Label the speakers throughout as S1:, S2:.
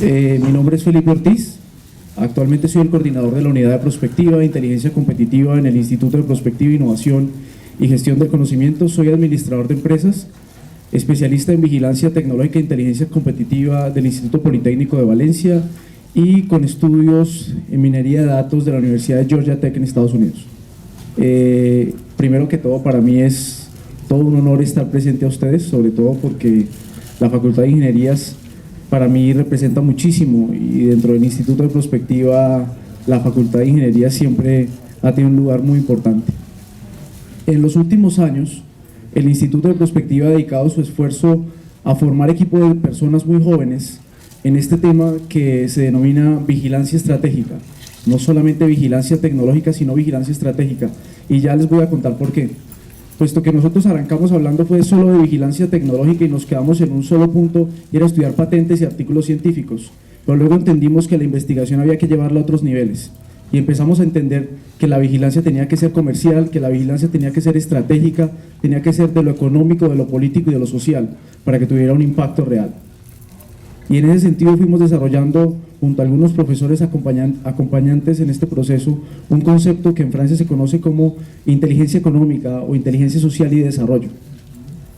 S1: Mi nombre es Felipe Ortiz, actualmente soy el coordinador de la Unidad de Prospectiva e Inteligencia Competitiva en el Instituto de Prospectiva, Innovación y Gestión del Conocimiento. Soy administrador de empresas, especialista en Vigilancia Tecnológica e Inteligencia Competitiva del Instituto Politécnico de Valencia y con estudios en minería de datos de la Universidad de Georgia Tech en Estados Unidos. Primero que todo, para mí es todo un honor estar presente a ustedes, sobre todo porque la Facultad de Ingenierías para mí representa muchísimo y dentro del Instituto de Prospectiva la Facultad de Ingeniería siempre ha tenido un lugar muy importante. En los últimos años, el Instituto de Prospectiva ha dedicado su esfuerzo a formar equipos de personas muy jóvenes en este tema que se denomina vigilancia estratégica. No solamente vigilancia tecnológica, sino vigilancia estratégica. Y ya les voy a contar por qué. Puesto que nosotros arrancamos hablando fue solo de vigilancia tecnológica y nos quedamos en un solo punto, y era estudiar patentes y artículos científicos. Pero luego entendimos que la investigación había que llevarla a otros niveles. Y empezamos a entender que la vigilancia tenía que ser comercial, que la vigilancia tenía que ser estratégica, tenía que ser de lo económico, de lo político y de lo social, para que tuviera un impacto real. Y en ese sentido fuimos desarrollando, junto a algunos profesores acompañantes en este proceso, un concepto que en Francia se conoce como inteligencia económica o inteligencia social y de desarrollo.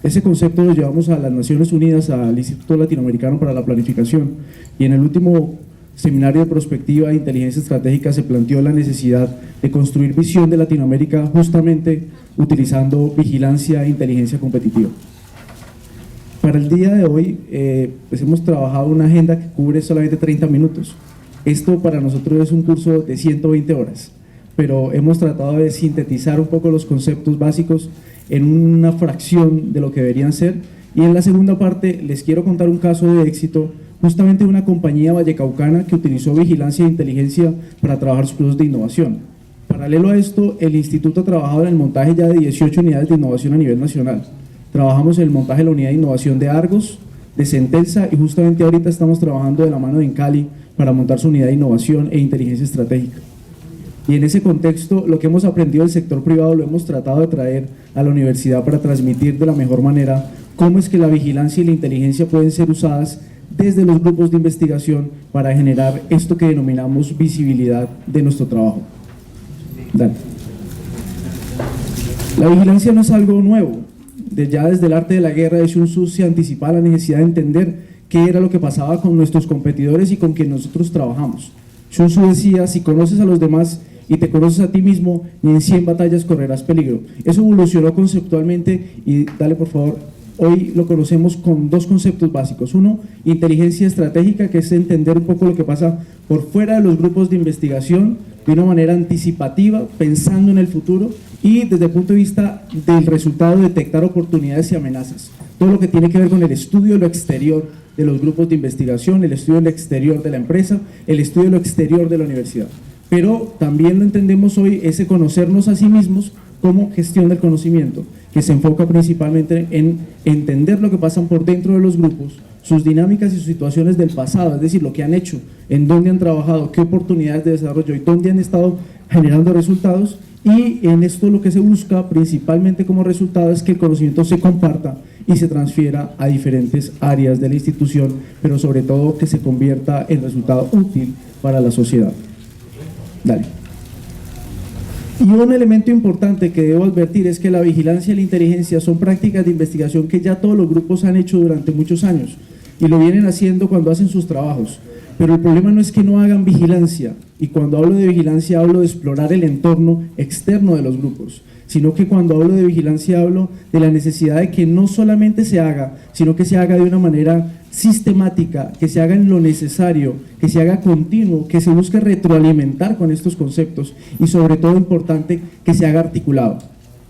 S1: Ese concepto lo llevamos a las Naciones Unidas, al Instituto Latinoamericano para la Planificación, y en el último seminario de prospectiva e inteligencia estratégica se planteó la necesidad de construir visión de Latinoamérica justamente utilizando vigilancia e inteligencia competitiva. Para el día de hoy, pues hemos trabajado una agenda que cubre solamente 30 minutos. Esto para nosotros es un curso de 120 horas, pero hemos tratado de sintetizar un poco los conceptos básicos en una fracción de lo que deberían ser. Y en la segunda parte les quiero contar un caso de éxito justamente de una compañía vallecaucana que utilizó vigilancia e inteligencia para trabajar sus procesos de innovación. Paralelo a esto, el instituto ha trabajado en el montaje ya de 18 unidades de innovación a nivel nacional. Trabajamos en el montaje de la unidad de innovación de Argos, de Centelsa, y justamente ahorita estamos trabajando de la mano de Encali para montar su unidad de innovación e inteligencia estratégica. Y en ese contexto, lo que hemos aprendido del sector privado lo hemos tratado de traer a la universidad para transmitir de la mejor manera cómo es que la vigilancia y la inteligencia pueden ser usadas desde los grupos de investigación para generar esto que denominamos visibilidad de nuestro trabajo. Dale. La vigilancia no es algo nuevo. Ya desde el arte de la guerra de Sun Tzu se anticipaba la necesidad de entender qué era lo que pasaba con nuestros competidores y con quien nosotros trabajamos. Sun Tzu decía: si conoces a los demás y te conoces a ti mismo, ni en 100 batallas correrás peligro. Eso evolucionó conceptualmente y dale por favor. Hoy lo conocemos con dos conceptos básicos. Uno, inteligencia estratégica, que es entender un poco lo que pasa por fuera de los grupos de investigación de una manera anticipativa, pensando en el futuro y desde el punto de vista del resultado detectar oportunidades y amenazas. Todo lo que tiene que ver con el estudio de lo exterior de los grupos de investigación, el estudio de lo exterior de la empresa, el estudio de lo exterior de la universidad. Pero también lo entendemos hoy, ese conocernos a sí mismos como gestión del conocimiento, que se enfoca principalmente en entender lo que pasan por dentro de los grupos, sus dinámicas y sus situaciones del pasado, es decir, lo que han hecho, en dónde han trabajado, qué oportunidades de desarrollo y dónde han estado generando resultados. Y en esto lo que se busca principalmente como resultado es que el conocimiento se comparta y se transfiera a diferentes áreas de la institución, pero sobre todo que se convierta en resultado útil para la sociedad. Dale. Y un elemento importante que debo advertir es que la vigilancia y la inteligencia son prácticas de investigación que ya todos los grupos han hecho durante muchos años y lo vienen haciendo cuando hacen sus trabajos. Pero el problema no es que no hagan vigilancia, y cuando hablo de vigilancia hablo de explorar el entorno externo de los grupos, sino que cuando hablo de vigilancia hablo de la necesidad de que no solamente se haga, sino que se haga de una manera sistemática, que se haga en lo necesario, que se haga continuo, que se busque retroalimentar con estos conceptos y sobre todo importante, que se haga articulado.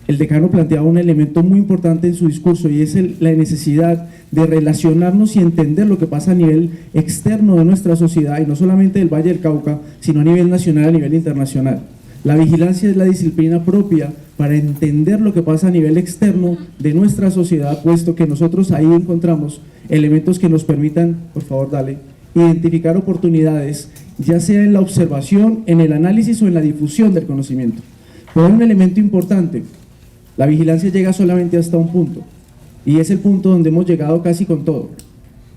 S1: El decano planteaba un elemento muy importante en su discurso y es la necesidad de relacionarnos y entender lo que pasa a nivel externo de nuestra sociedad y no solamente del Valle del Cauca, sino a nivel nacional, a nivel internacional. La vigilancia es la disciplina propia para entender lo que pasa a nivel externo de nuestra sociedad, puesto que nosotros ahí encontramos elementos que nos permitan, por favor dale, identificar oportunidades, ya sea en la observación, en el análisis o en la difusión del conocimiento. Pero hay un elemento importante. La vigilancia llega solamente hasta un punto, y es el punto donde hemos llegado casi con todo.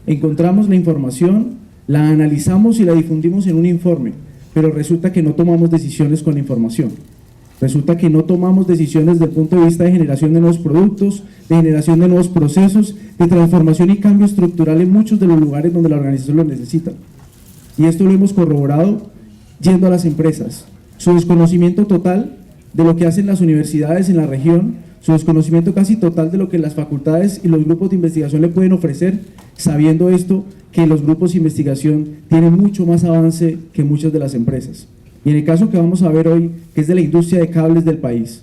S1: Encontramos la información, la analizamos y la difundimos en un informe, pero resulta que no tomamos decisiones con la información. Resulta que no tomamos decisiones desde el punto de vista de generación de nuevos productos, de generación de nuevos procesos, de transformación y cambio estructural en muchos de los lugares donde la organización lo necesita. Y esto lo hemos corroborado yendo a las empresas. Su desconocimiento total de lo que hacen las universidades en la región, su desconocimiento casi total de lo que las facultades y los grupos de investigación le pueden ofrecer, sabiendo esto, que los grupos de investigación tienen mucho más avance que muchas de las empresas. Y en el caso que vamos a ver hoy, que es de la industria de cables del país,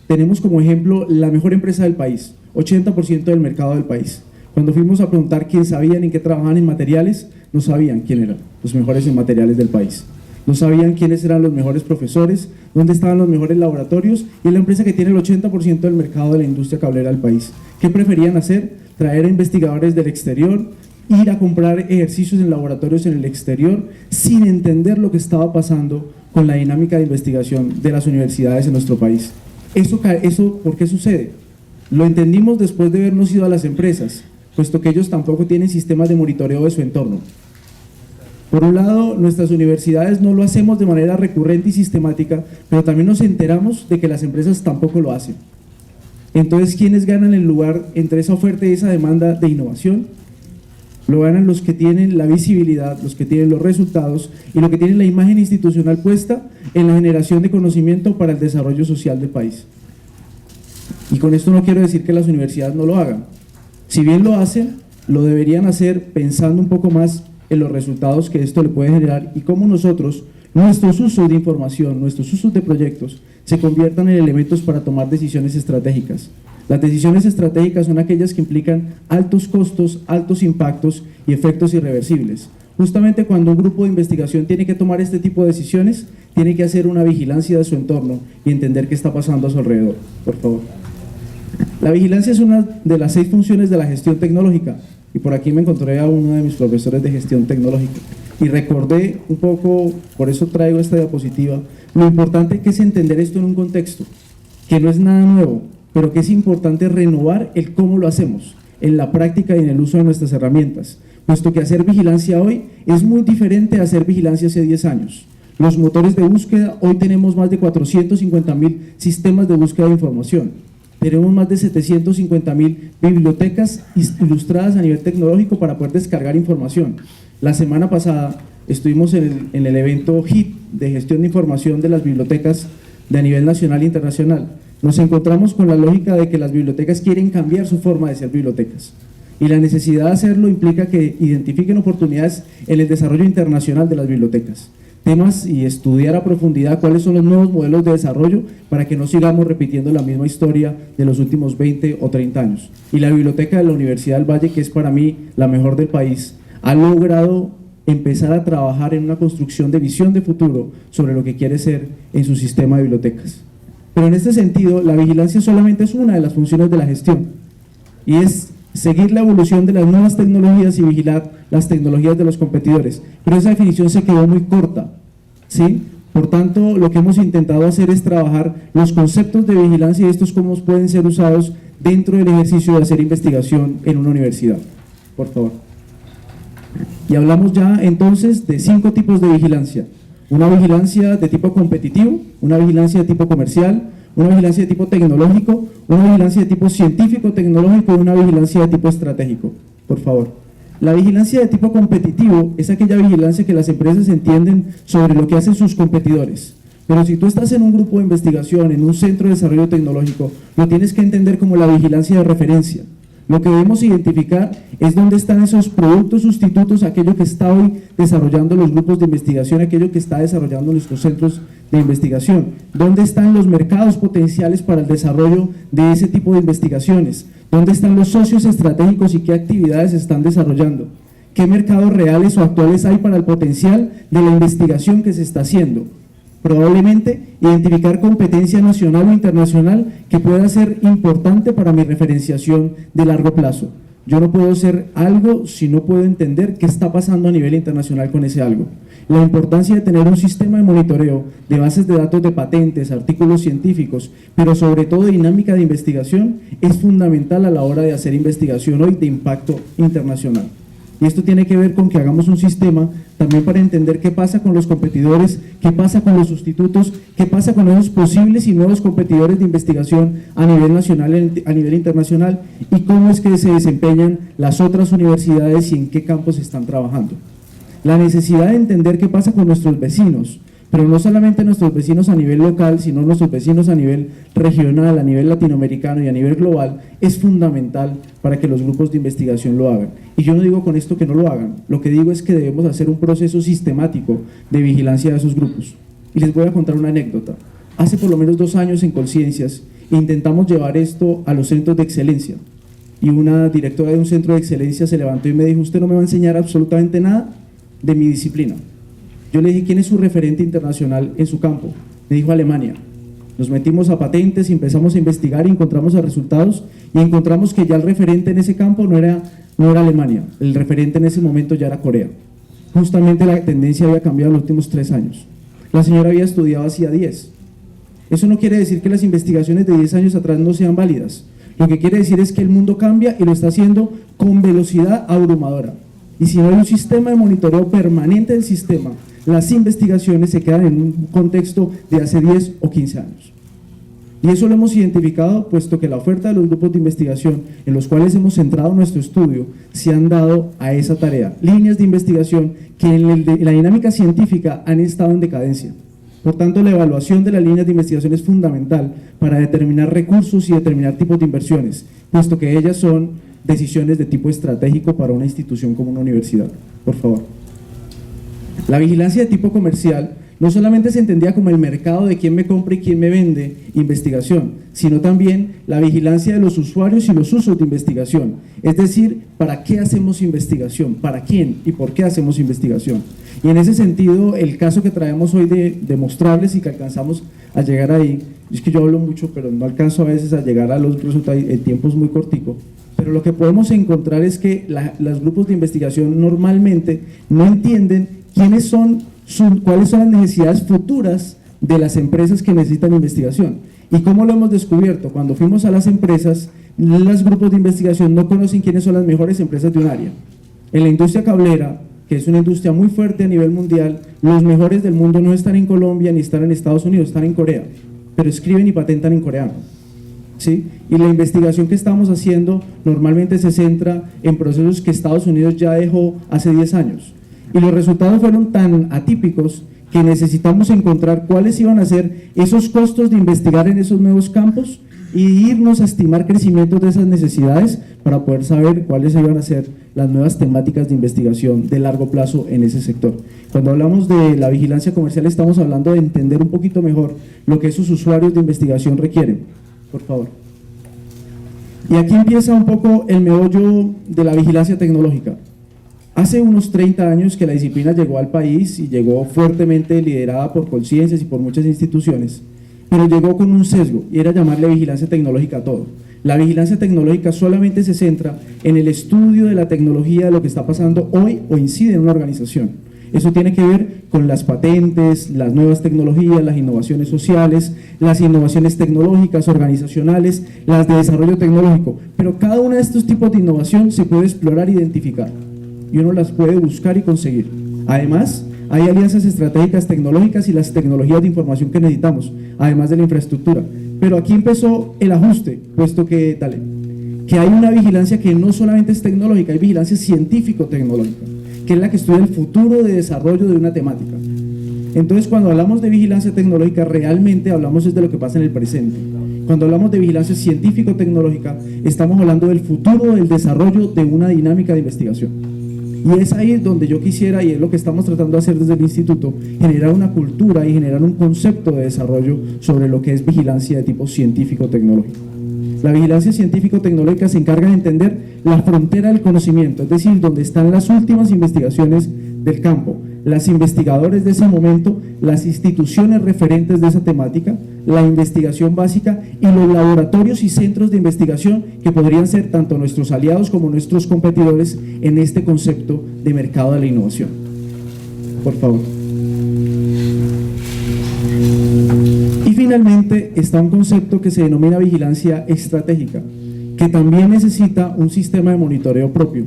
S1: tenemos como ejemplo la mejor empresa del país, 80% del mercado del país. Cuando fuimos a preguntar quién sabían en qué trabajaban en materiales, no sabían quién eran los mejores en materiales del país. No sabían quiénes eran los mejores profesores, dónde estaban los mejores laboratorios, y es la empresa que tiene el 80% del mercado de la industria cablera del país. ¿Qué preferían hacer? Traer a investigadores del exterior, ir a comprar ejercicios en laboratorios en el exterior, sin entender lo que estaba pasando con la dinámica de investigación de las universidades en nuestro país. ¿Eso por qué sucede? Lo entendimos después de habernos ido a las empresas, puesto que ellos tampoco tienen sistemas de monitoreo de su entorno. Por un lado, nuestras universidades no lo hacemos de manera recurrente y sistemática, pero también nos enteramos de que las empresas tampoco lo hacen. Entonces, ¿quiénes ganan el lugar entre esa oferta y esa demanda de innovación? Lo ganan los que tienen la visibilidad, los que tienen los resultados y los que tienen la imagen institucional puesta en la generación de conocimiento para el desarrollo social del país. Y con esto no quiero decir que las universidades no lo hagan. Si bien lo hacen, lo deberían hacer pensando un poco más en los resultados que esto le puede generar y cómo nosotros, nuestros usos de información, nuestros usos de proyectos, se conviertan en elementos para tomar decisiones estratégicas. Las decisiones estratégicas son aquellas que implican altos costos, altos impactos y efectos irreversibles. Justamente cuando un grupo de investigación tiene que tomar este tipo de decisiones, tiene que hacer una vigilancia de su entorno y entender qué está pasando a su alrededor. Por favor. La vigilancia es una de las 6 funciones de la gestión tecnológica, y por aquí me encontré a uno de mis profesores de gestión tecnológica y recordé un poco, por eso traigo esta diapositiva, lo importante que es entender esto en un contexto, que no es nada nuevo, pero que es importante renovar el cómo lo hacemos, en la práctica y en el uso de nuestras herramientas, puesto que hacer vigilancia hoy es muy diferente a hacer vigilancia hace 10 años. Los motores de búsqueda, hoy tenemos más de 450.000 sistemas de búsqueda de información, tenemos más de 750.000 bibliotecas ilustradas a nivel tecnológico para poder descargar información. La semana pasada estuvimos en el evento HIT de gestión de información de las bibliotecas de a nivel nacional e internacional. Nos encontramos con la lógica de que las bibliotecas quieren cambiar su forma de ser bibliotecas y la necesidad de hacerlo implica que identifiquen oportunidades en el desarrollo internacional de las bibliotecas, temas y estudiar a profundidad cuáles son los nuevos modelos de desarrollo para que no sigamos repitiendo la misma historia de los últimos 20 o 30 años. Y la biblioteca de la Universidad del Valle, que es para mí la mejor del país, ha logrado empezar a trabajar en una construcción de visión de futuro sobre lo que quiere ser en su sistema de bibliotecas. Pero en este sentido, la vigilancia solamente es una de las funciones de la gestión y es seguir la evolución de las nuevas tecnologías y vigilar las tecnologías de los competidores, pero esa definición se quedó muy corta, ¿sí? Por tanto, lo que hemos intentado hacer es trabajar los conceptos de vigilancia y estos cómo pueden ser usados dentro del ejercicio de hacer investigación en una universidad. Por favor. Y hablamos ya entonces de 5 tipos de vigilancia: una vigilancia de tipo competitivo, una vigilancia de tipo comercial, una vigilancia de tipo tecnológico, una vigilancia de tipo científico-tecnológico y una vigilancia de tipo estratégico. Por favor. La vigilancia de tipo competitivo es aquella vigilancia que las empresas entienden sobre lo que hacen sus competidores. Pero si tú estás en un grupo de investigación, en un centro de desarrollo tecnológico, lo tienes que entender como la vigilancia de referencia. Lo que debemos identificar es dónde están esos productos sustitutos a aquello que está hoy desarrollando los grupos de investigación, aquello que está desarrollando nuestros centros de investigación, dónde están los mercados potenciales para el desarrollo de ese tipo de investigaciones, dónde están los socios estratégicos y qué actividades se están desarrollando, qué mercados reales o actuales hay para el potencial de la investigación que se está haciendo. Probablemente identificar competencia nacional o internacional que pueda ser importante para mi referenciación de largo plazo. Yo no puedo ser algo si no puedo entender qué está pasando a nivel internacional con ese algo. La importancia de tener un sistema de monitoreo de bases de datos de patentes, artículos científicos, pero sobre todo dinámica de investigación, es fundamental a la hora de hacer investigación hoy de impacto internacional. Y esto tiene que ver con que hagamos un sistema también para entender qué pasa con los competidores, qué pasa con los sustitutos, qué pasa con esos posibles y nuevos competidores de investigación a nivel nacional, a nivel internacional, y cómo es que se desempeñan las otras universidades y en qué campos están trabajando. La necesidad de entender qué pasa con nuestros vecinos, pero no solamente nuestros vecinos a nivel local, sino nuestros vecinos a nivel regional, a nivel latinoamericano y a nivel global, es fundamental para que los grupos de investigación lo hagan. Y yo no digo con esto que no lo hagan, lo que digo es que debemos hacer un proceso sistemático de vigilancia de esos grupos. Y les voy a contar una anécdota. Hace por lo menos 2 años en Colciencias intentamos llevar esto a los centros de excelencia, y una directora de un centro de excelencia se levantó y me dijo: usted no me va a enseñar absolutamente nada de mi disciplina. Yo le dije: ¿quién es su referente internacional en su campo? Me dijo: Alemania. Nos metimos a patentes y empezamos a investigar y encontramos los resultados y encontramos que ya el referente en ese campo no era Alemania, el referente en ese momento ya era Corea. Justamente la tendencia había cambiado en los últimos 3 años. La señora había estudiado hacía 10. Eso no quiere decir que las investigaciones de 10 años atrás no sean válidas. Lo que quiere decir es que el mundo cambia y lo está haciendo con velocidad abrumadora. Y si no hay un sistema de monitoreo permanente del sistema, las investigaciones se quedan en un contexto de hace 10 o 15 años. Y eso lo hemos identificado, puesto que la oferta de los grupos de investigación en los cuales hemos centrado nuestro estudio se han dado a esa tarea. Líneas de investigación que en la dinámica científica han estado en decadencia. Por tanto, la evaluación de las líneas de investigación es fundamental para determinar recursos y determinar tipos de inversiones, puesto que ellas son decisiones de tipo estratégico para una institución como una universidad. Por favor. La vigilancia de tipo comercial no solamente se entendía como el mercado de quién me compra y quién me vende investigación, sino también la vigilancia de los usuarios y los usos de investigación. Es decir, ¿para qué hacemos investigación? ¿Para quién y por qué hacemos investigación? Y en ese sentido, el caso que traemos hoy de mostrarles y que alcanzamos a llegar ahí, es que yo hablo mucho, pero no alcanzo a veces a llegar a los resultados, el tiempo es muy cortico, pero lo que podemos encontrar es que los grupos de investigación normalmente no entienden cuáles son las necesidades futuras de las empresas que necesitan investigación. ¿Y cómo lo hemos descubierto? Cuando fuimos a las empresas, los grupos de investigación no conocen quiénes son las mejores empresas de un área. En la industria cablera, que es una industria muy fuerte a nivel mundial, los mejores del mundo no están en Colombia ni están en Estados Unidos, están en Corea, pero escriben y patentan en coreano. ¿Sí? Y la investigación que estamos haciendo normalmente se centra en procesos que Estados Unidos ya dejó hace 10 años. Y los resultados fueron tan atípicos que necesitamos encontrar cuáles iban a ser esos costos de investigar en esos nuevos campos y irnos a estimar crecimientos de esas necesidades para poder saber cuáles iban a ser las nuevas temáticas de investigación de largo plazo en ese sector. Cuando hablamos de la vigilancia comercial estamos hablando de entender un poquito mejor lo que esos usuarios de investigación requieren. Por favor. Y aquí empieza un poco el meollo de la vigilancia tecnológica. Hace unos 30 años que la disciplina llegó al país y llegó fuertemente liderada por Colciencias y por muchas instituciones, pero llegó con un sesgo y era llamarle vigilancia tecnológica a todo. La vigilancia tecnológica solamente se centra en el estudio de la tecnología, de lo que está pasando hoy o incide en una organización. Eso tiene que ver con las patentes, las nuevas tecnologías, las innovaciones sociales, las innovaciones tecnológicas, organizacionales, las de desarrollo tecnológico, pero cada uno de estos tipos de innovación se puede explorar e identificar y uno las puede buscar y conseguir. Además, hay alianzas estratégicas tecnológicas y las tecnologías de información que necesitamos, además de la infraestructura. Pero aquí empezó el ajuste, puesto que hay una vigilancia que no solamente es tecnológica, hay vigilancia científico-tecnológica, que es la que estudia el futuro de desarrollo de una temática. Entonces, cuando hablamos de vigilancia tecnológica, realmente hablamos es de lo que pasa en el presente. Cuando hablamos de vigilancia científico-tecnológica, estamos hablando del futuro del desarrollo de una dinámica de investigación. Y es ahí donde yo quisiera, y es lo que estamos tratando de hacer desde el instituto, generar una cultura y generar un concepto de desarrollo sobre lo que es vigilancia de tipo científico-tecnológico. La vigilancia científico-tecnológica se encarga de entender la frontera del conocimiento, es decir, donde están las últimas investigaciones del campo, los investigadores de ese momento, las instituciones referentes de esa temática, la investigación básica y los laboratorios y centros de investigación que podrían ser tanto nuestros aliados como nuestros competidores en este concepto de mercado de la innovación. Por favor. Y finalmente está un concepto que se denomina vigilancia estratégica, que también necesita un sistema de monitoreo propio.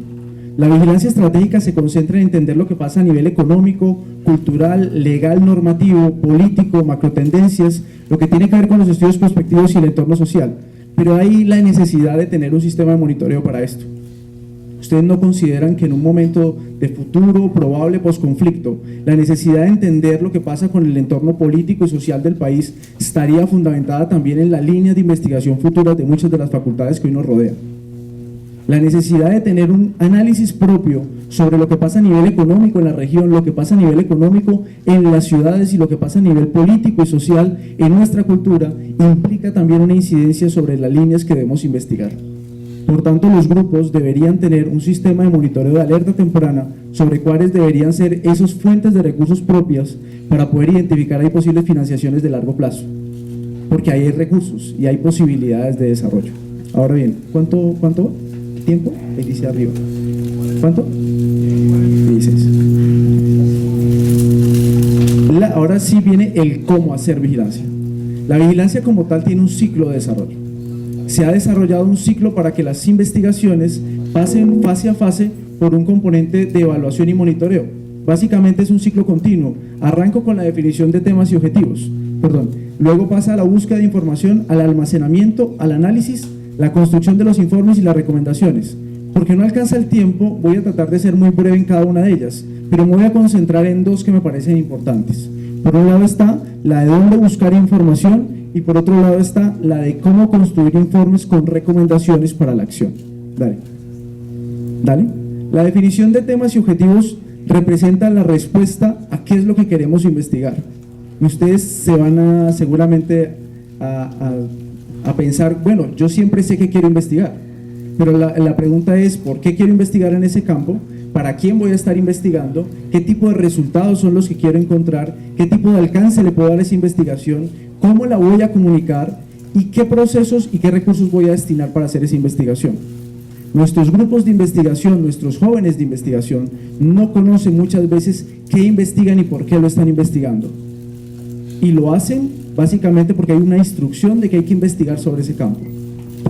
S1: La vigilancia estratégica se concentra en entender lo que pasa a nivel económico, cultural, legal, normativo, político, macrotendencias, lo que tiene que ver con los estudios prospectivos y el entorno social. Pero hay la necesidad de tener un sistema de monitoreo para esto. ¿Ustedes no consideran que en un momento de futuro probable posconflicto, la necesidad de entender lo que pasa con el entorno político y social del país estaría fundamentada también en la línea de investigación futura de muchas de las facultades que hoy nos rodean? La necesidad de tener un análisis propio sobre lo que pasa a nivel económico en la región, lo que pasa a nivel económico en las ciudades y lo que pasa a nivel político y social en nuestra cultura, implica también una incidencia sobre las líneas que debemos investigar. Por tanto, los grupos deberían tener un sistema de monitoreo de alerta temprana sobre cuáles deberían ser esas fuentes de recursos propias para poder identificar ahí posibles financiaciones de largo plazo, porque ahí hay recursos y hay posibilidades de desarrollo. Ahora bien, ¿cuánto tiempo? Ahí dice arriba. ¿Cuánto? 16. Ahora sí viene el cómo hacer vigilancia. La vigilancia como tal tiene un ciclo de desarrollo. Se ha desarrollado un ciclo para que las investigaciones pasen fase a fase por un componente de evaluación y monitoreo. Básicamente es un ciclo continuo. Arranco con la definición de temas y objetivos. Luego pasa a la búsqueda de información, al almacenamiento, al análisis, la construcción de los informes y las recomendaciones. Porque no alcanza el tiempo, voy a tratar de ser muy breve en cada una de ellas, pero me voy a concentrar en dos que me parecen importantes. Por un lado está la de dónde buscar información y por otro lado está la de cómo construir informes con recomendaciones para la acción. Dale. La definición de temas y objetivos representa la respuesta a qué es lo que queremos investigar. Y ustedes se van seguramente a pensar, bueno, yo siempre sé que quiero investigar, pero la pregunta es, ¿por qué quiero investigar en ese campo? ¿Para quién voy a estar investigando? ¿Qué tipo de resultados son los que quiero encontrar? ¿Qué tipo de alcance le puedo dar a esa investigación? ¿Cómo la voy a comunicar? ¿Y qué procesos y qué recursos voy a destinar para hacer esa investigación? Nuestros grupos de investigación, nuestros jóvenes de investigación, no conocen muchas veces qué investigan y por qué lo están investigando. Y lo hacen básicamente porque hay una instrucción de que hay que investigar sobre ese campo.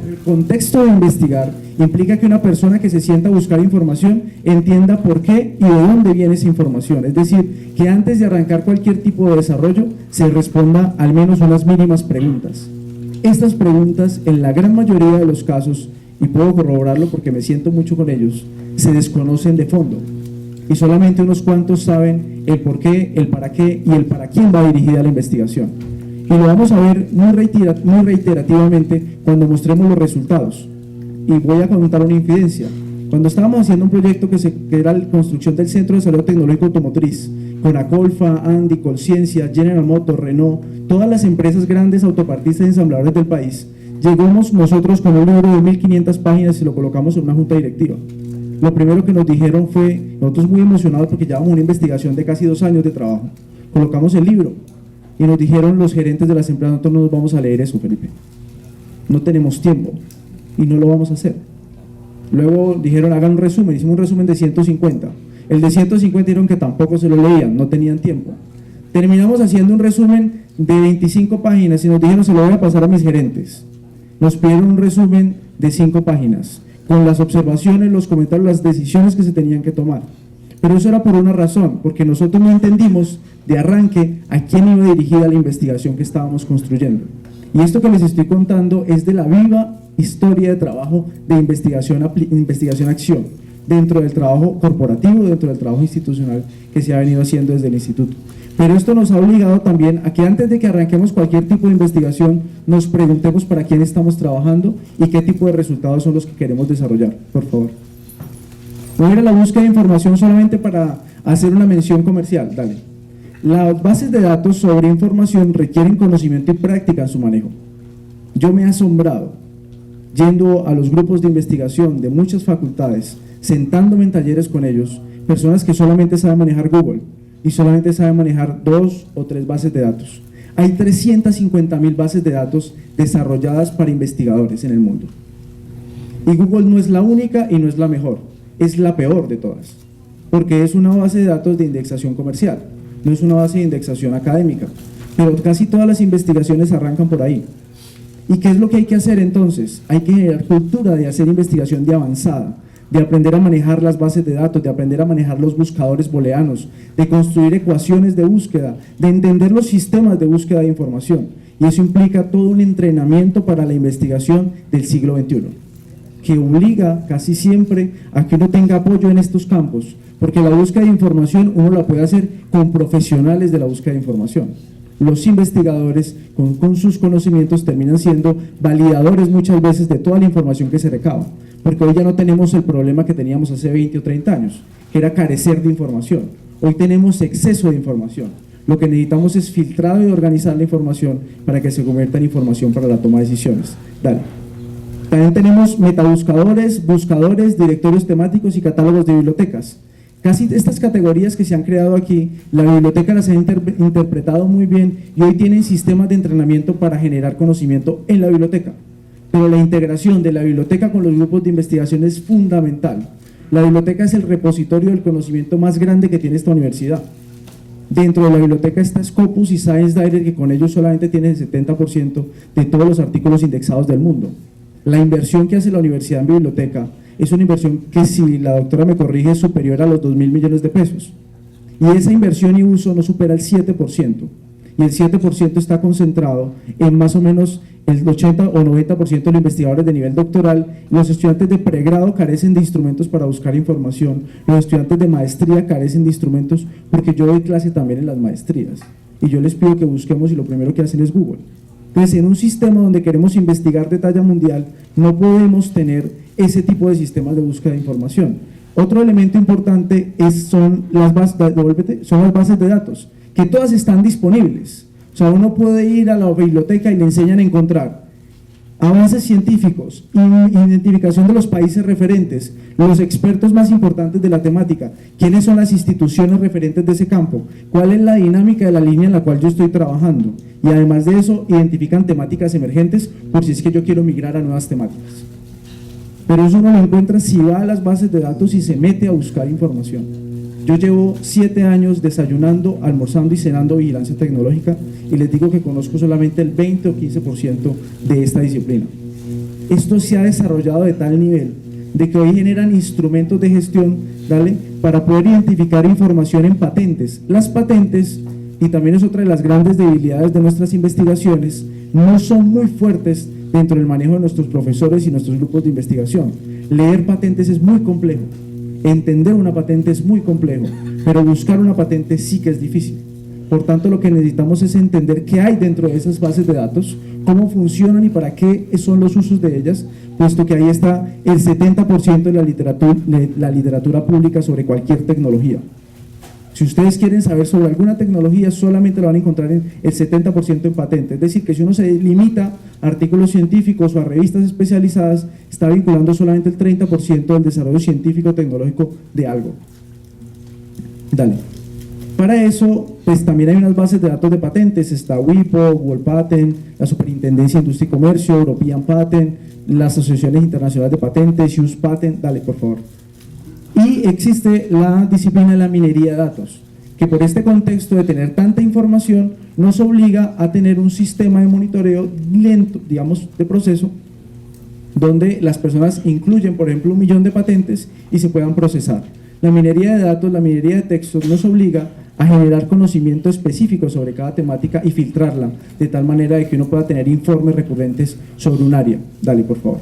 S1: El contexto de investigar implica que una persona que se sienta a buscar información entienda por qué y de dónde viene esa información. Es decir, que antes de arrancar cualquier tipo de desarrollo se responda al menos unas mínimas preguntas. Estas preguntas, en la gran mayoría de los casos, y puedo corroborarlo porque me siento mucho con ellos, se desconocen de fondo. Y solamente unos cuantos saben el por qué, el para qué y el para quién va dirigida la investigación. Y lo vamos a ver muy reiterativamente cuando mostremos los resultados. Y voy a contar una infidencia. Cuando estábamos haciendo un proyecto que era la construcción del Centro de Desarrollo Tecnológico Automotriz, con Acolfa, Andy, Colciencia, General Motors, Renault, todas las empresas grandes autopartistas y ensambladores del país, llegamos nosotros con un libro de 1500 páginas y lo colocamos en una junta directiva. Lo primero que nos dijeron fue, nosotros muy emocionados porque llevamos una investigación de casi 2 años de trabajo, colocamos el libro y nos dijeron los gerentes de las empresas, nosotros no nos vamos a leer eso, Felipe, no tenemos tiempo y no lo vamos a hacer. Luego dijeron, hagan un resumen, hicimos un resumen de 150, el de 150 dijeron que tampoco se lo leían, no tenían tiempo. Terminamos haciendo un resumen de 25 páginas y nos dijeron, se lo voy a pasar a mis gerentes. Nos pidieron un resumen de 5 páginas, con las observaciones, los comentarios, las decisiones que se tenían que tomar. Pero eso era por una razón, porque nosotros no entendimos de arranque a quién iba dirigida la investigación que estábamos construyendo. Y esto que les estoy contando es de la viva historia de trabajo de investigación-acción, dentro del trabajo corporativo, dentro del trabajo institucional que se ha venido haciendo desde el instituto. Pero esto nos ha obligado también a que antes de que arranquemos cualquier tipo de investigación, nos preguntemos para quién estamos trabajando y qué tipo de resultados son los que queremos desarrollar. Por favor. Voy a ir a la búsqueda de información solamente para hacer una mención comercial. Dale. Las bases de datos sobre información requieren conocimiento y práctica en su manejo. Yo me he asombrado, yendo a los grupos de investigación de muchas facultades, sentándome en talleres con ellos, personas que solamente saben manejar Google y solamente saben manejar 2 o 3 bases de datos. Hay 350.000 bases de datos desarrolladas para investigadores en el mundo. Y Google no es la única y no es la mejor, es la peor de todas, porque es una base de datos de indexación comercial, no es una base de indexación académica, pero casi todas las investigaciones arrancan por ahí. ¿Y qué es lo que hay que hacer entonces? Hay que generar cultura de hacer investigación de avanzada, de aprender a manejar las bases de datos, de aprender a manejar los buscadores booleanos, de construir ecuaciones de búsqueda, de entender los sistemas de búsqueda de información. Y eso implica todo un entrenamiento para la investigación del siglo XXI, que obliga casi siempre a que uno tenga apoyo en estos campos, porque la búsqueda de información uno la puede hacer con profesionales de la búsqueda de información. Los investigadores con sus conocimientos terminan siendo validadores muchas veces de toda la información que se recaba, porque hoy ya no tenemos el problema que teníamos hace 20 o 30 años, que era carecer de información. Hoy tenemos exceso de información. Lo que necesitamos es filtrar y organizar la información para que se convierta en información para la toma de decisiones. Dale. También tenemos metabuscadores, buscadores, directorios temáticos y catálogos de bibliotecas. Casi estas categorías que se han creado aquí, la biblioteca las ha interpretado muy bien y hoy tienen sistemas de entrenamiento para generar conocimiento en la biblioteca. Pero la integración de la biblioteca con los grupos de investigación es fundamental. La biblioteca es el repositorio del conocimiento más grande que tiene esta universidad. Dentro de la biblioteca está Scopus y Science Direct, que con ellos solamente tienen el 70% de todos los artículos indexados del mundo. La inversión que hace la universidad en biblioteca es una inversión que, si la doctora me corrige, es superior a los 2.000 millones de pesos. Y esa inversión y uso no supera el 7%. Y el 7% está concentrado en más o menos el 80 o 90% de los investigadores de nivel doctoral. Los estudiantes de pregrado carecen de instrumentos para buscar información. Los estudiantes de maestría carecen de instrumentos, porque yo doy clase también en las maestrías. Y yo les pido que busquemos y lo primero que hacen es Google. Entonces, en un sistema donde queremos investigar de talla mundial, no podemos tener ese tipo de sistemas de búsqueda de información. Otro elemento importante son las bases de datos, que todas están disponibles. O sea, uno puede ir a la biblioteca y le enseñan a encontrar avances científicos, identificación de los países referentes, los expertos más importantes de la temática, quiénes son las instituciones referentes de ese campo, cuál es la dinámica de la línea en la cual yo estoy trabajando, y además de eso identifican temáticas emergentes por si es que yo quiero migrar a nuevas temáticas. Pero eso uno lo encuentra si va a las bases de datos y se mete a buscar información. Yo llevo 7 años desayunando, almorzando y cenando vigilancia tecnológica, y les digo que conozco solamente el 20 o 15% de esta disciplina. Esto se ha desarrollado de tal nivel de que hoy generan instrumentos de gestión, ¿vale?, para poder identificar información en patentes. Las patentes, y también es otra de las grandes debilidades de nuestras investigaciones, no son muy fuertes dentro del manejo de nuestros profesores y nuestros grupos de investigación. Leer patentes es muy complejo, entender una patente es muy complejo, pero buscar una patente sí que es difícil. Por tanto, lo que necesitamos es entender qué hay dentro de esas bases de datos, cómo funcionan y para qué son los usos de ellas, puesto que ahí está el 70% de la literatura pública sobre cualquier tecnología. Si ustedes quieren saber sobre alguna tecnología, solamente lo van a encontrar en el 70% en patentes. Es decir, que si uno se limita a artículos científicos o a revistas especializadas, está vinculando solamente el 30% del desarrollo científico-tecnológico de algo. Dale. Para eso, pues también hay unas bases de datos de patentes. Está WIPO, World Patent, la Superintendencia de Industria y Comercio, European Patent, las asociaciones internacionales de patentes, US Patent. Dale, por favor. Y existe la disciplina de la minería de datos, que por este contexto de tener tanta información nos obliga a tener un sistema de monitoreo lento, digamos, de proceso, donde las personas incluyen, por ejemplo, 1 millón de patentes y se puedan procesar. La minería de datos, la minería de textos nos obliga a generar conocimiento específico sobre cada temática y filtrarla, de tal manera de que uno pueda tener informes recurrentes sobre un área. Dale, por favor.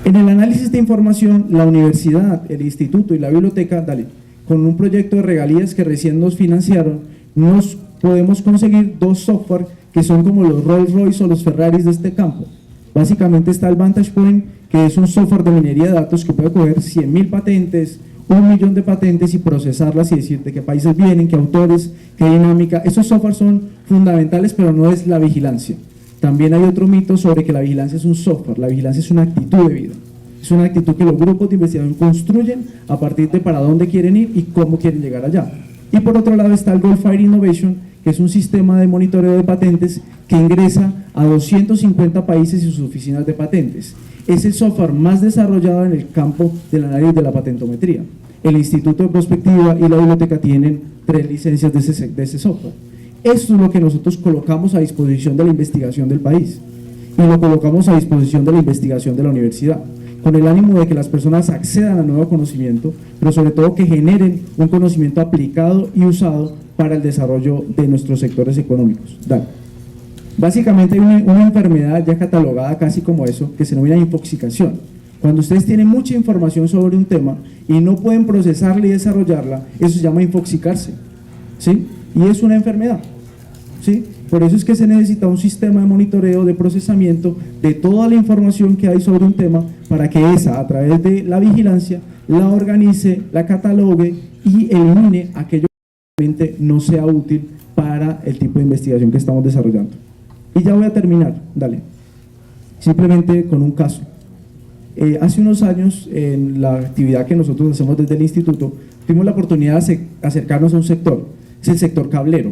S1: En el análisis de información, la universidad, el instituto y la biblioteca, con un proyecto de regalías que recién nos financiaron, nos podemos conseguir 2 software que son como los Rolls Royce o los Ferraris de este campo. Básicamente está el Vantage Point, que es un software de minería de datos que puede coger 100.000 patentes, 1 millón de patentes y procesarlas y decir de qué países vienen, qué autores, qué dinámica. Esos softwares son fundamentales, pero no es la vigilancia. También hay otro mito sobre que la vigilancia es un software. La vigilancia es una actitud de vida. Es una actitud que los grupos de investigación construyen a partir de para dónde quieren ir y cómo quieren llegar allá. Y por otro lado está el Goldfire Innovation, que es un sistema de monitoreo de patentes que ingresa a 250 países y sus oficinas de patentes. Es el software más desarrollado en el campo del análisis de la patentometría. El Instituto de Prospectiva y la biblioteca tienen 3 licencias de ese software. Esto es lo que nosotros colocamos a disposición de la investigación del país y lo colocamos a disposición de la investigación de la universidad. con el ánimo de que las personas accedan a nuevo conocimiento, pero sobre todo que generen un conocimiento aplicado y usado para el desarrollo de nuestros sectores económicos. Dale. Básicamente hay una enfermedad ya catalogada casi como eso, que se denomina infoxicación. Cuando ustedes tienen mucha información sobre un tema y no pueden procesarla y desarrollarla, eso se llama infoxicarse, ¿sí? Y es una enfermedad, ¿sí? Por eso es que se necesita un sistema de monitoreo, de procesamiento de toda la información que hay sobre un tema para que esa, a través de la vigilancia, la organice, la catalogue y elimine aquello que realmente no sea útil para el tipo de investigación que estamos desarrollando. Y ya voy a terminar, dale, simplemente con un caso. Hace unos años, en la actividad que nosotros hacemos desde el instituto, tuvimos la oportunidad de acercarnos a un sector, es el sector cablero.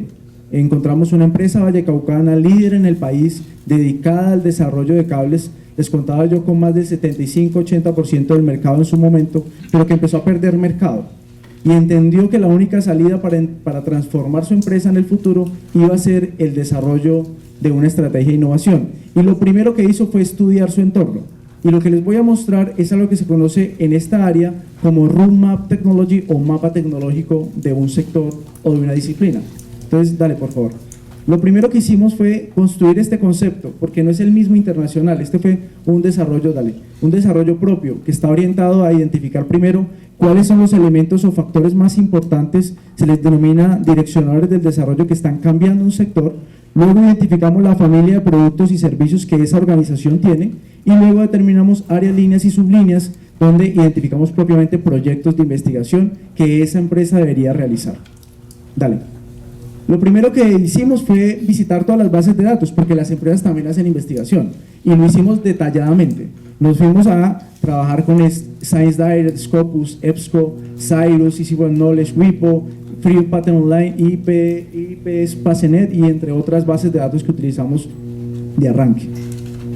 S1: Encontramos una empresa vallecaucana líder en el país, dedicada al desarrollo de cables, les contaba yo, con más del 75-80% del mercado en su momento, pero que empezó a perder mercado y entendió que la única salida para transformar su empresa en el futuro iba a ser el desarrollo de una estrategia de innovación. Y lo primero que hizo fue estudiar su entorno. Y lo que les voy a mostrar es algo que se conoce en esta área como Roadmap Technology o mapa tecnológico de un sector o de una disciplina. Entonces, dale, por favor. Lo primero que hicimos fue construir este concepto, porque no es el mismo internacional. Este fue un desarrollo, un desarrollo propio que está orientado a identificar primero cuáles son los elementos o factores más importantes, se les denomina direccionadores del desarrollo que están cambiando un sector. Luego identificamos la familia de productos y servicios que esa organización tiene y luego determinamos áreas, líneas y sublíneas donde identificamos propiamente proyectos de investigación que esa empresa debería realizar. Dale. Lo primero que hicimos fue visitar todas las bases de datos, porque las empresas también hacen investigación, y lo hicimos detalladamente. Nos fuimos a trabajar con Science Direct, Scopus, EBSCO, Cyrus, Easy Web Knowledge, WIPO, Free Patent Online, IPS, PASENET y entre otras bases de datos que utilizamos de arranque.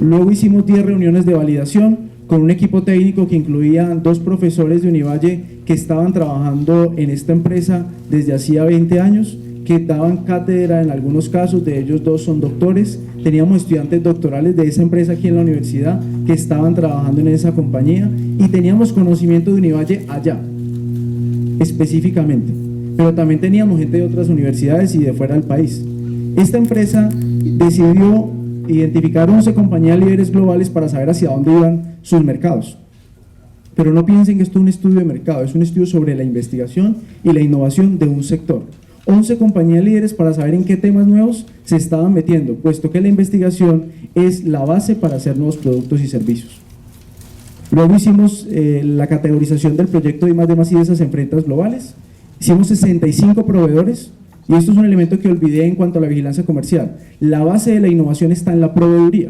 S1: Luego hicimos 10 reuniones de validación con un equipo técnico que incluía 2 profesores de Univalle que estaban trabajando en esta empresa desde hacía 20 años, que daban cátedra en algunos casos, de ellos 2 son doctores. Teníamos estudiantes doctorales de esa empresa aquí en la universidad que estaban trabajando en esa compañía y teníamos conocimiento de Univalle allá, específicamente, pero también teníamos gente de otras universidades y de fuera del país. Esta empresa decidió identificar 11 compañías líderes globales para saber hacia dónde iban sus mercados. Pero no piensen que esto es un estudio de mercado, es un estudio sobre la investigación y la innovación de un sector. 11 compañías líderes para saber en qué temas nuevos se estaban metiendo, puesto que la investigación es la base para hacer nuevos productos y servicios. Luego hicimos la categorización del proyecto de I+D+I de esas empresas globales. Hicimos 65 proveedores, y esto es un elemento que olvidé en cuanto a la vigilancia comercial. La base de la innovación está en la proveeduría.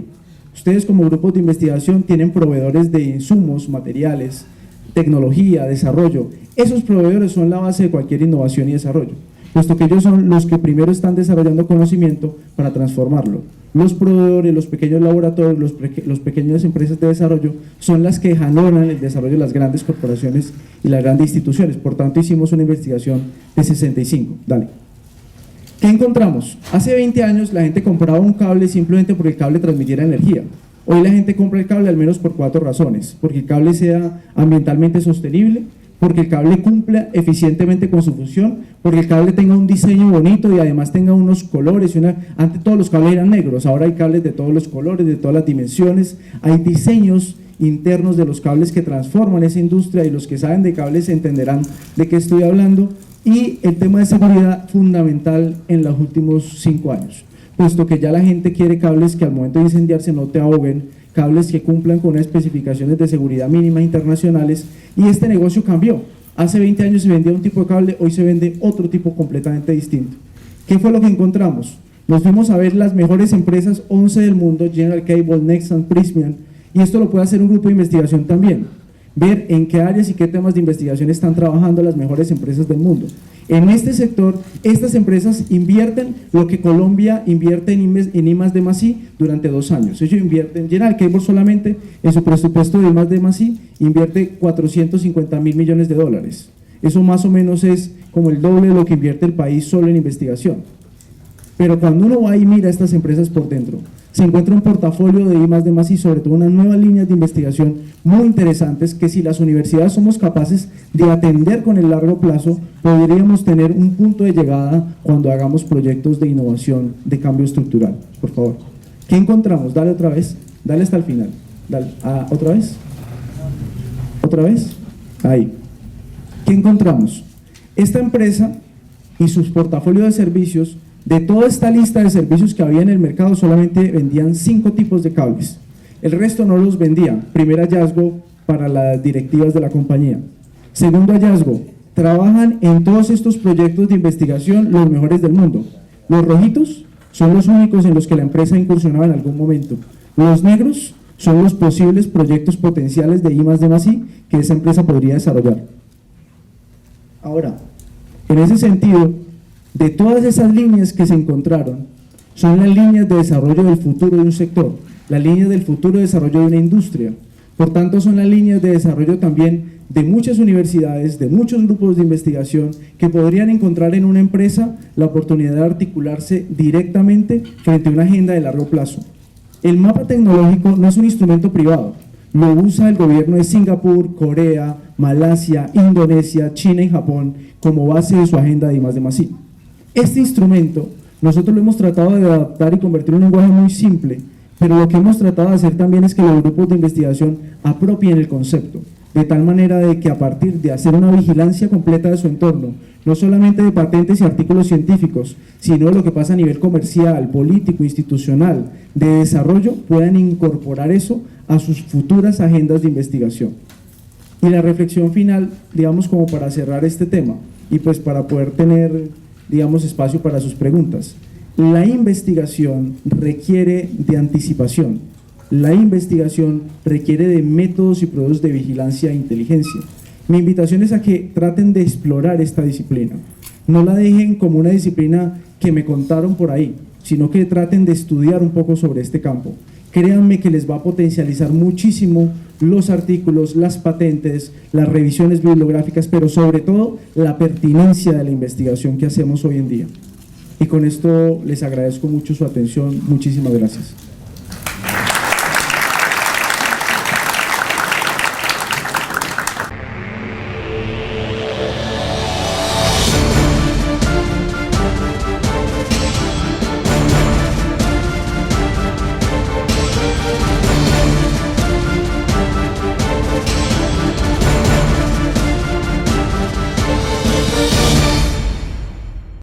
S1: Ustedes como grupos de investigación tienen proveedores de insumos, materiales, tecnología, desarrollo. Esos proveedores son la base de cualquier innovación y desarrollo, puesto que ellos son los que primero están desarrollando conocimiento para transformarlo. Los proveedores, los pequeños laboratorios, los pequeñas empresas de desarrollo son las que jalonan el desarrollo de las grandes corporaciones y las grandes instituciones. Por tanto, hicimos una investigación de 65. Dale. ¿Qué encontramos? Hace 20 años la gente compraba un cable simplemente porque el cable transmitiera energía. Hoy la gente compra el cable al menos por 4 razones: porque el cable sea ambientalmente sostenible, porque el cable cumpla eficientemente con su función, porque el cable tenga un diseño bonito y además tenga unos colores. Antes todos los cables eran negros, ahora hay cables de todos los colores, de todas las dimensiones. Hay diseños internos de los cables que transforman esa industria, y los que saben de cables entenderán de qué estoy hablando. Y el tema de seguridad, fundamental en los últimos 5 años, puesto que ya la gente quiere cables que al momento de incendiarse no te ahoguen, cables que cumplan con unas especificaciones de seguridad mínimas internacionales, y este negocio cambió. Hace 20 años se vendía un tipo de cable, hoy se vende otro tipo completamente distinto. ¿Qué fue lo que encontramos? Nos fuimos a ver las mejores empresas, 11 del mundo, General Cable, Nexans, Prysmian, y esto lo puede hacer un grupo de investigación también. Ver en qué áreas y qué temas de investigación están trabajando las mejores empresas del mundo. En este sector, estas empresas invierten lo que Colombia invierte en I+D+I durante 2 años. Ellos invierten, General Cable solamente en su presupuesto de I+D+I invierte 450.000 millones de dólares. Eso más o menos es como el doble de lo que invierte el país solo en investigación. Pero cuando uno va y mira a estas empresas por dentro, se encuentra un portafolio de I+D+I, sobre todo unas nuevas líneas de investigación muy interesantes que si las universidades somos capaces de atender con el largo plazo, podríamos tener un punto de llegada cuando hagamos proyectos de innovación, de cambio estructural. Por favor, ¿qué encontramos? Dale otra vez, dale hasta el final, dale, ¿otra vez? ¿Otra vez? Ahí. ¿Qué encontramos? Esta empresa y sus portafolios de servicios, de toda esta lista de servicios que había en el mercado, solamente vendían 5 tipos de cables. El resto no los vendían. Primer hallazgo para las directivas de la compañía. Segundo hallazgo, trabajan en todos estos proyectos de investigación los mejores del mundo. Los rojitos son los únicos en los que la empresa incursionaba en algún momento. Los negros son los posibles proyectos potenciales de I+D+I que esa empresa podría desarrollar. Ahora, en ese sentido, de todas esas líneas que se encontraron, son las líneas de desarrollo del futuro de un sector, las líneas del futuro de desarrollo de una industria. Por tanto, son las líneas de desarrollo también de muchas universidades, de muchos grupos de investigación que podrían encontrar en una empresa la oportunidad de articularse directamente frente a una agenda de largo plazo. El mapa tecnológico no es un instrumento privado, lo usa el gobierno de Singapur, Corea, Malasia, Indonesia, China y Japón como base de su agenda de I+D+I. Este instrumento nosotros lo hemos tratado de adaptar y convertir en un lenguaje muy simple, pero lo que hemos tratado de hacer también es que los grupos de investigación apropien el concepto, de tal manera de que a partir de hacer una vigilancia completa de su entorno, no solamente de patentes y artículos científicos, sino de lo que pasa a nivel comercial, político, institucional, de desarrollo, puedan incorporar eso a sus futuras agendas de investigación. Y la reflexión final, digamos, como para cerrar este tema, y pues para poder tener, digamos, espacio para sus preguntas. La investigación requiere de anticipación, la investigación requiere de métodos y procesos de vigilancia e inteligencia. Mi invitación es a que traten de explorar esta disciplina, no la dejen como una disciplina que me contaron por ahí, sino que traten de estudiar un poco sobre este campo. Créanme que les va a potencializar muchísimo los artículos, las patentes, las revisiones bibliográficas, pero sobre todo la pertinencia de la investigación que hacemos hoy en día. Y con esto les agradezco mucho su atención. Muchísimas gracias.